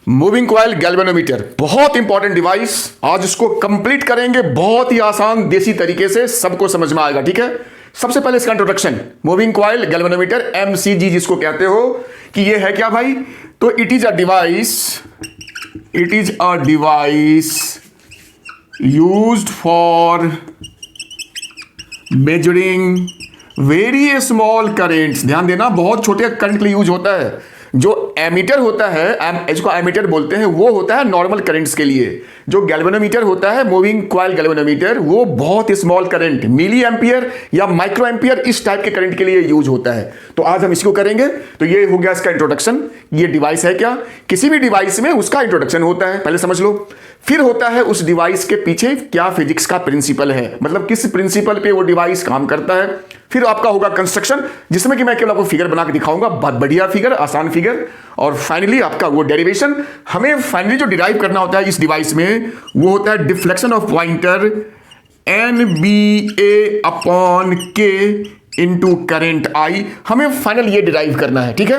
Moving coil galvanometer बहुत important device. आज इसको कंप्लीट करेंगे बहुत ही आसान देसी तरीके से, सबको समझ में आएगा। ठीक है, सबसे पहले इसका introduction, moving coil galvanometer MCG जिसको कहते हो कि ये है क्या भाई। तो it is a device used for measuring very small currents. ध्यान देना, बहुत छोटे करंट के लिए यूज होता है। जो एमीटर होता है, इसको एमीटर बोलते हैं, वो होता है नॉर्मल करंट्स के लिए। जो गैल्वेनोमीटर होता है, मूविंग कॉइल गैल्वेनोमीटर, वो बहुत स्मॉल करंट, मिली एम्पियर या माइक्रो एम्पियर, इस टाइप के करंट के लिए यूज होता है। तो आज हम इसको करेंगे। तो ये हो गया इसका इंट्रोडक्शन। ये डिवाइस है क्या, किसी भी डिवाइस में उसका इंट्रोडक्शन होता है, पहले समझ लो। फिर होता है उस डिवाइस के पीछे क्या फिजिक्स का प्रिंसिपल है, मतलब किस प्रिंसिपल पे वो डिवाइस काम करता है। फिर आपका होगा कंस्ट्रक्शन, जिसमें कि मैं केवल आपको फिगर बना के दिखाऊंगा, बहुत बढ़िया फिगर, आसान फिगर। और फाइनली आपका वो डेरिवेशन। हमें फाइनली जो डिराइव करना होता है इस डिवाइस में, वो होता है deflection of pointer NBA upon K into current I। हमें फाइनल ये डिराइव करना है। ठीक है,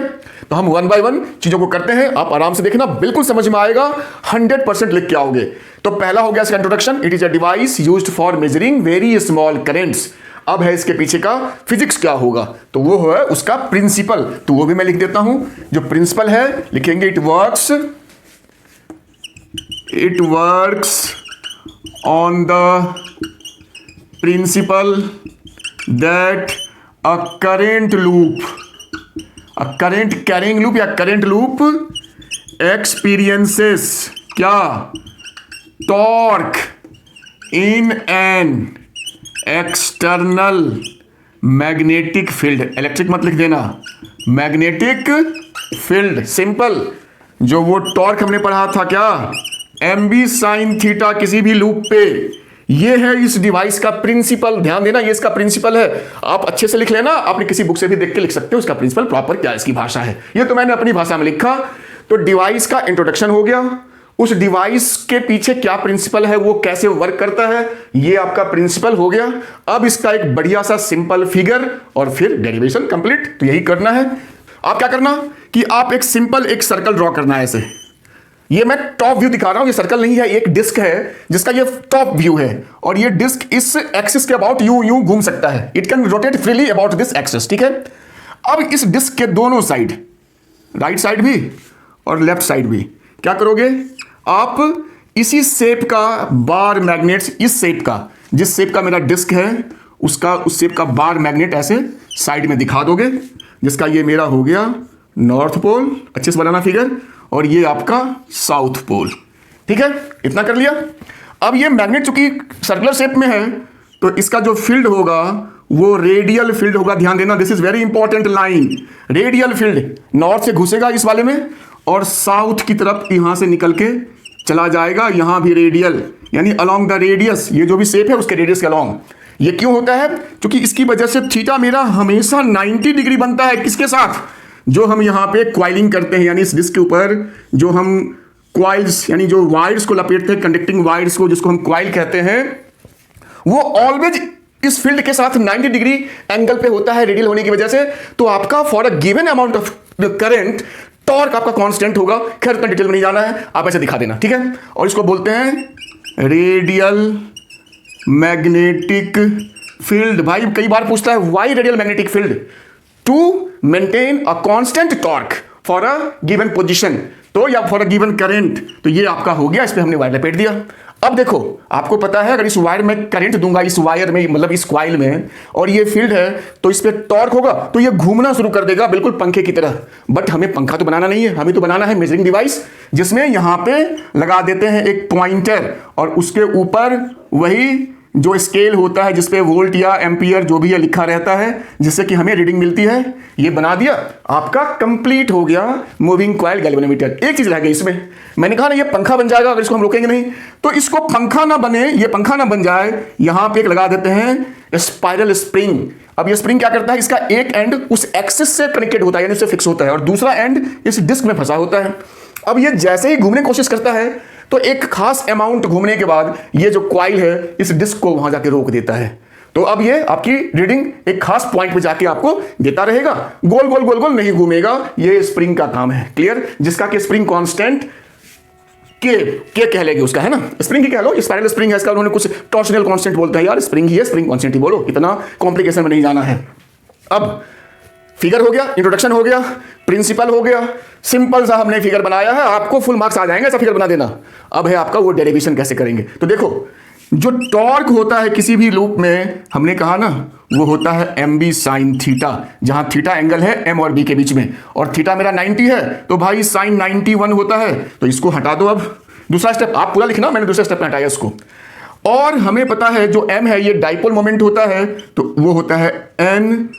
तो हम वन बाय वन चीजों को करते हैं। आप आराम से देखना, बिल्कुल समझ में आएगा, 100% लिख के आओगे। तो पहला हो गया इसका introduction, it is a device used for measuring very small currents. अब है इसके पीछे का फिजिक्स क्या होगा, तो वो है उसका प्रिंसिपल। तो वो भी मैं लिख देता हूं, जो प्रिंसिपल है लिखेंगे it works on the principal that a current carrying loop या करेंट लूप एक्सपीरियंसेस क्या, torque in an external magnetic field. Electric मत लिख देना, मैग्नेटिक फील्ड, सिंपल। जो वो टॉर्क हमने पढ़ा था क्या, MB साइन थीटा किसी भी लूप पे, ये है इस डिवाइस का प्रिंसिपल। ध्यान देना, ये इसका प्रिंसिपल है। आप अच्छे से लिख लेना, आपने किसी बुक से भी देख के लिख सकते हो इसका प्रिंसिपल प्रॉपर क्या इसकी भाषा है। ये तो मैंने अपनी भाषा में लिखा। तो डिवाइस का इंट्रोडक्शन हो गया, उस डिवाइस के पीछे क्या प्रिंसिपल है, वो कैसे वर्क करता है, ये आपका प्रिंसिपल हो गया। अब इसका एक बढ़िया सा सिंपल फिगर और फिर डेरिवेशन कंप्लीट। तो यही करना है। आप क्या करना कि आप एक सिंपल एक सर्कल ड्रॉ करना है ऐसे। ये मैं टॉप व्यू दिखा रहा हूं, ये सर्कल नहीं है, एक डिस्क है जिसका ये टॉप व्यू है। और ये डिस्क इस एक्सिस के अबाउट यूं घूम सकता है। It can rotate freely about this axis. ठीक है, अब इस डिस्क के दोनों साइड, राइट साइड भी और लेफ्ट साइड भी, क्या करोगे आप, इसी शेप का बार मैग्नेट्स, इस शेप का, जिस शेप का मेरा डिस्क है उसका, उस शेप का बार मैग्नेट ऐसे साइड में दिखा दोगे। जिसका ये मेरा हो गया नॉर्थ पोल, अच्छे से बनाना फिगर, और ये आपका साउथ पोल। ठीक है, इतना कर लिया। अब ये मैग्नेट चूंकि सर्कुलर शेप में है, तो इसका जो फील्ड होगा वो रेडियल फील्ड होगा। ध्यान देना, this is very important line. Radial field north से घुसेगा इस वाले में, और साउथ की तरफ यहां से निकल के चला जाएगा, यहां भी रेडियल, यानी अलोंग द रेडियस। ये जो भी शेप है उसके रेडियस के अलोंग। ये क्यों होता है, क्योंकि इसकी वजह से थीटा मेरा हमेशा 90 डिग्री बनता है। किसके साथ, जो हम यहां पे क्वाइलिंग करते हैं, यानी इस डिस्क के ऊपर जो हम क्वाइल्स, यानी जो वायर्स को लपेटते हैं, कंडक्टिंग वायर्स को, जिसको हम क्वाइल कहते हैं, वो ऑलवेज इस फील्ड के साथ 90 डिग्री एंगल पे होता है, रेडियल होने की वजह से। तो आपका for a given amount of current, torque आपका कांस्टेंट होगा। खैर इतना डिटेल में नहीं जाना है, आप ऐसे दिखा देना। ठीक है, और इसको बोलते हैं रेडियल मैग्नेटिक फील्ड। भाई कई बार पूछता है why radial magnetic field, to maintain a constant torque for a given position, तो या फॉर अ गिवन करंट। तो ये आपका हो गया, इस पे हमने वायर लपेट दिया। अब देखो, आपको पता है अगर इस वायर में करंट दूंगा, इस वायर में मतलब इस कॉइल में, और ये फील्ड है, तो इस पे टॉर्क होगा, तो ये घूमना शुरू कर देगा बिल्कुल पंखे की तरह। बट हमें पंखा तो बनाना नहीं है, हमें तो बनाना है मेजरिंग डिवाइस, जिसमें यहां पे लगा देते हैं एक पॉइंटर, और उसके ऊपर वही जो स्केल होता है जिसपे वोल्ट या एम्पियर जो भी है लिखा रहता है, जिससे कि हमें रीडिंग मिलती है। ये बना दिया, आपका कंप्लीट हो गया मूविंग कॉइल गैल्वेनोमीटर। एक चीज रह गई इसमें, मैंने कहा ना ये पंखा बन जाएगा अगर इसको हम रोकेंगे नहीं। तो इसको पंखा ना बने, ये पंखा ना बन जाए, यहां पे एक लगा देते हैं स्पाइरल स्प्रिंग। अब ये स्प्रिंग क्या करता है, इसका एक एंड उस एक्सिस से कनेक्टेड होता है, यानी उससे फिक्स होता है, और दूसरा एंड इस डिस्क में फंसा होता है। अब ये जैसे ही घूमने की कोशिश करता है, तो एक खास अमाउंट घूमने के बाद ये जो कॉइल है इस डिस्क को वहां जाके रोक देता है। तो अब ये आपकी रीडिंग एक खास पॉइंट पे जाके आपको देता रहेगा, गोल गोल गोल गोल नहीं घूमेगा। ये स्प्रिंग का काम है, क्लियर, जिसका कि स्प्रिंग कांस्टेंट के कह लेगी उसका, है ना, स्प्रिंग ही कह लो, स्पाइरल स्प्रिंग है इसका, उन्होंने कुछ टॉर्शनल कांस्टेंट बोलते हैं यार, स्प्रिंग ही है, स्प्रिंग कांस्टेंट ही बोलो, इतना कॉम्प्लिकेशन में नहीं जाना है। अब फिगर हो गया, इंट्रोडक्शन हो गया, प्रिंसिपल हो गया, सिंपल सा हमने फिगर बनाया है, आपको फुल मार्क्स आ जाएंगे ऐसा फिगर बना देना। अब है आपका वो डेरिवेशन कैसे करेंगे। तो देखो जो टॉर्क होता है किसी भी लूप में, हमने कहा ना वो होता है एम बी साइन थीटा, जहां थीटा एंगल है एम और बी के बीच में, और थीटा मेरा 90 है, तो भाई साइन 91 होता है, तो इसको हटा दो। अब दूसरा स्टेप आप पूरा लिखना, मैंने दूसरे स्टेप में हटाया इसको। और हमें पता है जो एम है ये डाइपोल मोमेंट होता है, तो वो होता है एन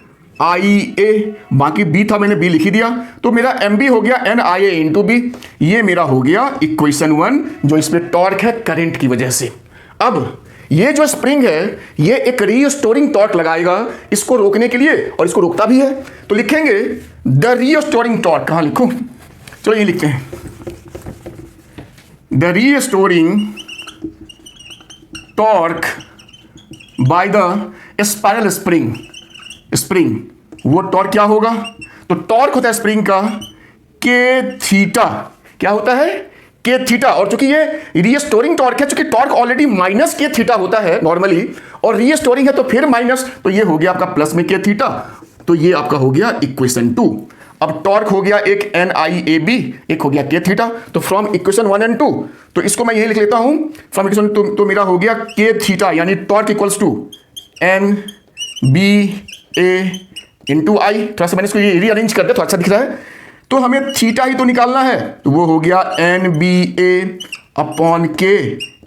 आई ए, बाकी बी था मैंने बी लिख ही दिया, तो मेरा एम बी हो गया एन आई ए इंटू बी। ये मेरा हो गया इक्वेशन 1, जो इसमें टॉर्क है करंट की वजह से। अब ये जो स्प्रिंग है ये एक रीस्टोरिंग टॉर्क लगाएगा इसको रोकने के लिए, और इसको रोकता भी है, तो लिखेंगे द रीस्टोरिंग टॉर्क। कहां लिखूं, चलो ये लिखते हैं, the restoring torque by the spiral spring. Spring वो टॉर्क क्या होगा, तो टॉर्क होता है स्प्रिंग का के थीटा, क्या होता है के थीटा, और चूंकि ये रीस्टोरिंग टॉर्क है, चूंकि टॉर्क ऑलरेडी माइनस के थीटा होता है नॉर्मली, और रीस्टोरिंग है तो फिर माइनस, तो ये हो गया आपका प्लस में के थीटा, तो ये आपका हो गया इक्वेशन 2। अब टॉर्क हो गया एक एन आई ए बी, एक हो गया के थीटा, तो फ्रॉम इक्वेशन 1 and 2, तो इसको मैं यही लिख लेता हूं फ्रॉम इक्वेशन, तो मेरा हो गया के थीटा यानी torque equals to N B A into I. थोड़ा सा मैंने इसको ये रीअरेंज कर दिया तो अच्छा दिख रहा है, तो हमें थीटा ही तो निकालना है, तो वो हो गया एन बी ए अपॉन के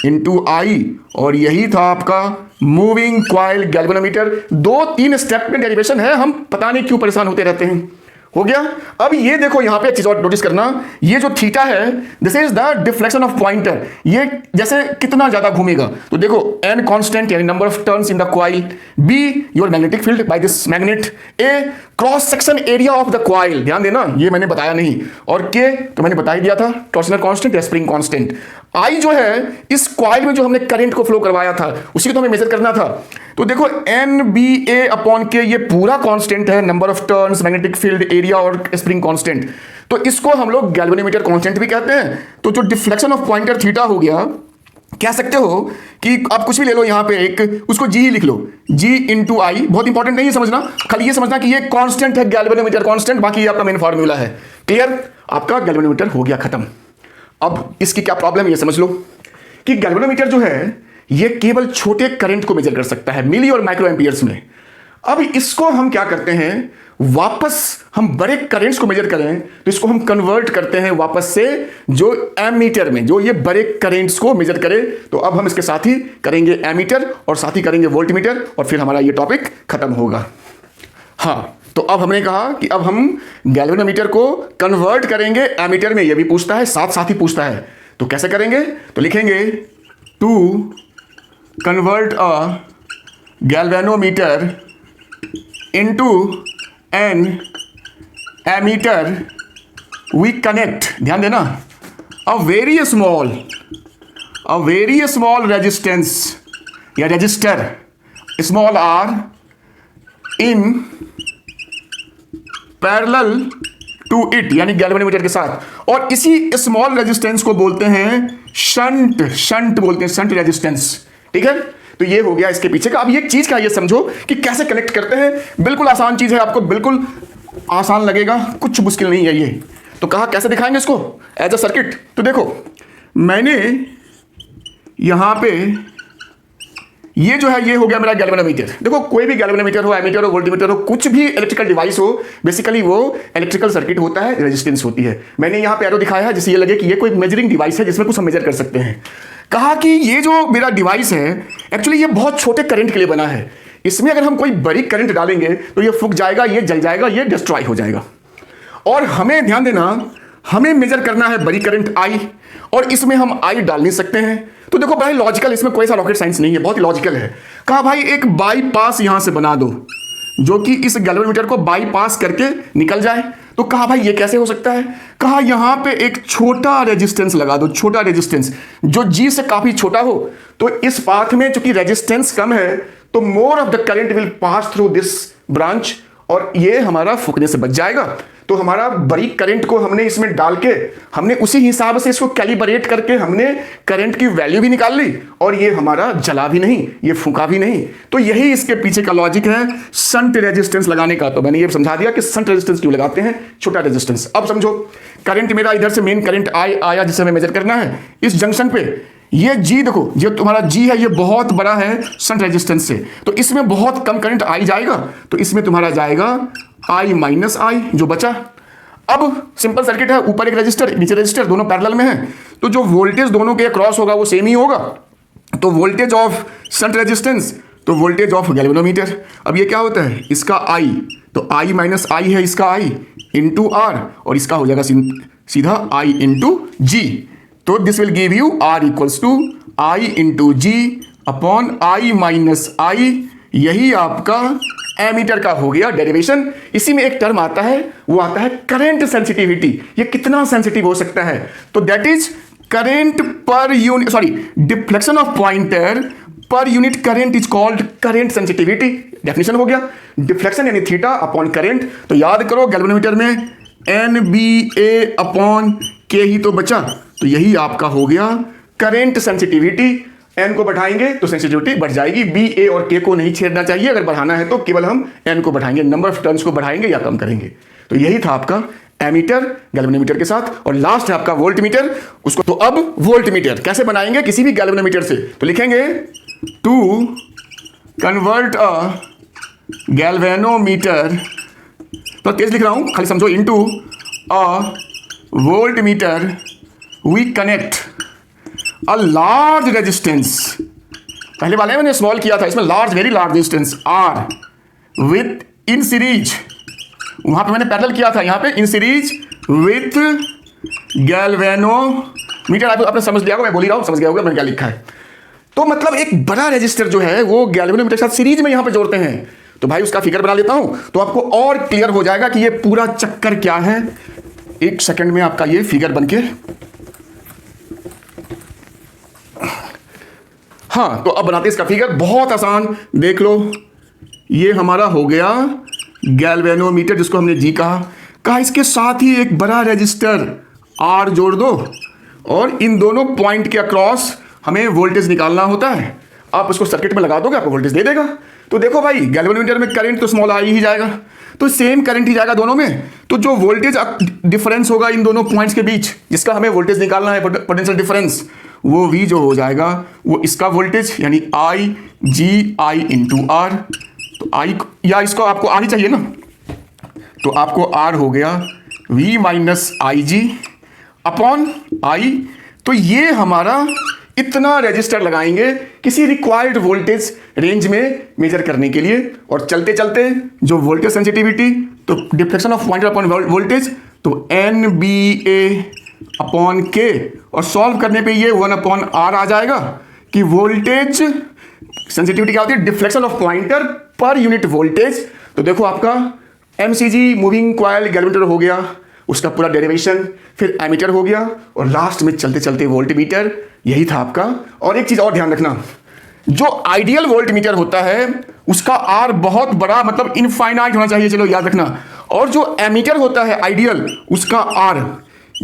इंटू आई, और यही था आपका मूविंग कॉइल गैल्वेनोमीटर। 2-3 स्टेप में डेरिवेशन है, हम पता नहीं क्यों परेशान होते रहते हैं। हो गया। अब ये देखो यहां पे एक चीज और नोटिस करना, ये जो थीटा है this is the deflection of pointer, ये जैसे कितना ज्यादा घूमेगा, तो देखो n कांस्टेंट यानी number of turns in the coil, b your magnetic field by this magnet, a cross section area of the coil, ध्यान देना ये मैंने बताया नहीं, और k तो मैंने बता ही दिया था टॉर्सनल कांस्टेंट या स्प्रिंग कांस्टेंट। I जो है इस कॉइल में जो हमने करंट को फ्लो करवाया था उसी को तो हमें मेजर करना था, तो देखो एन बी ए अपॉन के ये पूरा कांस्टेंट है, number of turns, magnetic field area और स्प्रिंग कांस्टेंट, तो इसको हम लोग गैल्वेनोमीटर कांस्टेंट भी कहते हैं। तो जो डिफ्लेक्शन ऑफ पॉइंटर थीटा हो गया, कह सकते हो कि आप कुछ भी ले लो यहां पे एक, उसको जी ही लिख लो, जी इंटू आई, बहुत इंपॉर्टेंट नहीं है समझना, खाली ये समझना कि ये कांस्टेंट है गैल्वेनोमीटर कांस्टेंट, बाकी ये आपका मेन फार्मूला है। क्लियर, आपका गैल्वेनोमीटर हो गया खत्म। अब इसकी क्या प्रॉब्लम है ये समझ लो कि गैल्वेनोमीटर जो है ये केवल छोटे करंट को मेजर कर सकता है मिली और माइक्रो एम्पियर्स में। अब इसको हम क्या करते हैं, वापस हम बड़े करंट्स को मेजर करें तो इसको हम कन्वर्ट करते हैं वापस से जो एमीटर में, जो ये बड़े करंट्स को मेजर करे, तो अब हम इसके साथ ही करेंगे एमीटर और साथ ही करेंगे वोल्टमीटर, और फिर हमारा ये टॉपिक खत्म होगा। हाँ, तो अब हमने कहा कि अब हम गैल्वेनोमीटर को कन्वर्ट करेंगे एमीटर में, ये भी पूछता है साथ साथ ही पूछता है, तो कैसे करेंगे, तो लिखेंगे to convert a galvanometer into an ammeter we connect, ध्यान देना, अ वेरी स्मॉल रेजिस्टेंस या resistor small r in parallel to it, यानी गैल्वेनोमीटर के साथ, और इसी स्मॉल रेजिस्टेंस को बोलते हैं शंट बोलते हैं, शंट रेजिस्टेंस। ठीक है, तो ये हो गया इसके पीछे का। अब ये चीज क्या, ये समझो कि कैसे कनेक्ट करते हैं, बिल्कुल आसान चीज है, आपको बिल्कुल आसान लगेगा, कुछ मुश्किल नहीं है ये। तो कहा कैसे दिखाएंगे इसको एज अ सर्किट, तो देखो मैंने यहां पे ये जो है ये हो गया मेरा गैल्वेनोमीटर। देखो कोई भी गैल्वेनोमीटर हो, एमीटर हो, वोल्टमीटर हो, कुछ भी इलेक्ट्रिकल डिवाइस हो, बेसिकली वो इलेक्ट्रिकल सर्किट होता है, रेजिस्टेंस होती है। मैंने यहाँ पे एरो दिखाया है जिससे ये लगे कि ये कोई मेजरिंग डिवाइस है जिसमें कुछ हम मेजर कर सकते हैं। कहा कि ये जो मेरा डिवाइस है एक्चुअली ये बहुत छोटे करंट के लिए बना है, इसमें अगर हम कोई बड़ी करंट डालेंगे तो ये फूक जाएगा, ये जल जाएगा, ये डिस्ट्रॉय हो जाएगा। और हमें ध्यान देना, हमें मेजर करना है बड़ी करंट आई, और इसमें हम आई डाल नहीं सकते हैं। तो देखो भाई लॉजिकल, इसमें कोई सा रॉकेट साइंस नहीं है, बहुत ही लॉजिकल है। कहा भाई एक बाईपास यहां से बना दो जो कि इस गैल्वेनोमीटर को बाईपास करके निकल जाए। तो कहा भाई ये कैसे हो सकता है, कहा यहां पे एक छोटा रेजिस्टेंस लगा दो, छोटा रेजिस्टेंस जो जी से काफी छोटा हो, तो इस पाथ में चूंकि रेजिस्टेंस कम है तो more of the current will pass through this branch, और ये हमारा फूकने से बच जाएगा। तो हमारा बारीक करंट को हमने इसमें डाल के हमने उसी हिसाब से इसको कैलिब्रेट करके हमने करंट की वैल्यू भी निकाल ली, और ये हमारा जला भी नहीं, ये फूंका भी नहीं। तो यही इसके पीछे का लॉजिक है शंट रेजिस्टेंस लगाने का। तो मैंने ये समझा दिया कि शंट रेजिस्टेंस क्यों लगाते हैं, छोटा रेजिस्टेंस। अब समझो करंट मेरा इधर से मेन करंट आया जिसे हमें मेजर करना है इस जंक्शन पे। ये जी देखो, जो तुम्हारा जी है ये बहुत बड़ा है शंट रेजिस्टेंस से, तो इसमें बहुत कम करंट आई जाएगा, तो इसमें तुम्हारा जाएगा आई माइनस आई जो बचा। अब सिंपल सर्किट है, ऊपर एक रजिस्टर नीचे रजिस्टर, दोनों पैरेलल में है, तो जो वोल्टेज दोनों के क्रॉस होगा वो सेम ही होगा। तो वोल्टेज ऑफ शंट रेजिस्टेंस तो वोल्टेज ऑफ गैल्वेनोमीटर। अब ये क्या होता है, इसका आई तो आई माइनस आई है, इसका आई इंटू आर, और इसका हो जाएगा सीधा आई इंटू जी। तो this will give you R equals to I into G upon I minus I. यही आपका एमीटर का हो गया डेरिवेशन। इसी में एक टर्म आता है, वो आता है करंट सेंसिटिविटी। ये कितना सेंसिटिव हो सकता है, तो that is current per unit, sorry deflection of pointer per unit current is called current sensitivity. Definition हो गया, डिफ्लेक्शन यानी थीटा अपॉन करंट। तो याद करो गैल्वेनोमीटर में एन बी ए अपॉन के ही तो बचा, तो यही आपका हो गया करंट सेंसिटिविटी। एन को बढ़ाएंगे तो सेंसिटिविटी बढ़ जाएगी, बी ए और के को नहीं छेड़ना चाहिए। अगर बढ़ाना है तो केवल हम एन को बढ़ाएंगे, नंबर ऑफ टर्न्स को बढ़ाएंगे या कम करेंगे। तो यही था आपका एमीटर गैल्वेनोमीटर के साथ। और लास्ट है आपका वोल्टमीटर, उसको तो अब वोल्टमीटर कैसे बनाएंगे किसी भी गैल्वेनोमीटर से, तो लिखेंगे टू कन्वर्ट अ गैल्वेनोमीटर, तो तेज लिख रहा हूं खाली समझो, into a voltmeter we connect a large resistance. पहले वाले मैंने स्मॉल किया था, इसमें large, very large resistance r with in series, वहां पे मैंने पैरेलल किया था, यहां पे इन सीरीज विथ गैल्वेनोमीटर। आपने समझ लिया होगा, मैं बोल ही रहा हूं, समझ गया होगा मैंने क्या लिखा है। तो मतलब एक बड़ा रेजिस्टर जो है वो गैल्वेनोमीटर के साथ सीरीज में यहां पे जोड़ते हैं। तो भाई उसका फिगर बना लेता हूं तो आपको और क्लियर हो जाएगा कि ये पूरा चक्कर क्या है। एक सेकंड में आपका ये फिगर बनके, हाँ तो अब बनाते हैं इसका फिगर, बहुत आसान, देख लो। ये हमारा हो गया गैल्वेनोमीटर जिसको हमने जी कहा, इसके साथ ही एक बड़ा रेजिस्टर आर जोड़ दो, और इन दोनों पॉइंट के अक्रॉस हमें वोल्टेज निकालना होता है। आप उसको सर्किट में लगा दोगे, आपको वोल्टेज दे देगा। तो देखो भाई गैल्वेनोमीटर में करंट तो स्मॉल आई ही जाएगा, तो सेम करंट ही जाएगा दोनों में। तो जो वोल्टेज डिफरेंस होगा इन दोनों पॉइंट्स के बीच, जिसका हमें वोल्टेज निकालना है, पोटेंशियल डिफरेंस, वो V जो हो जाएगा वो इसका वोल्टेज यानी आई जी आई इंटू आर। तो आई, या इसको आपको आर ही चाहिए ना, तो आपको आर हो गया V minus I G upon I. तो ये हमारा इतना रेजिस्टर लगाएंगे किसी रिक्वायर्ड वोल्टेज रेंज में मेजर करने के लिए। और चलते चलते जो वोल्टेज सेंसिटिविटी, तो deflection of pointer upon voltage, तो N B A upon K, और सॉल्व करने पे ये 1 अपॉन आर आ जाएगा कि वोल्टेज सेंसिटिविटी क्या होती है, deflection of pointer per unit voltage. तो देखो आपका एमसीजी मूविंग कॉइल गैल्वेनोमीटर हो गया, उसका पूरा डेरिवेशन, फिर एमीटर हो गया, और लास्ट में चलते चलते वोल्टमीटर। यही था आपका। और एक चीज और ध्यान रखना, जो आइडियल वोल्टमीटर होता है उसका आर बहुत बड़ा, मतलब इनफाइनाइट होना चाहिए, चलो याद रखना। और जो एमीटर होता है आइडियल, उसका आर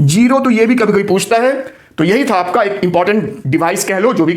0, तो ये भी कभी कभी पूछता है। तो यही था आपका एक इंपॉर्टेंट डिवाइस कह लो, जो भी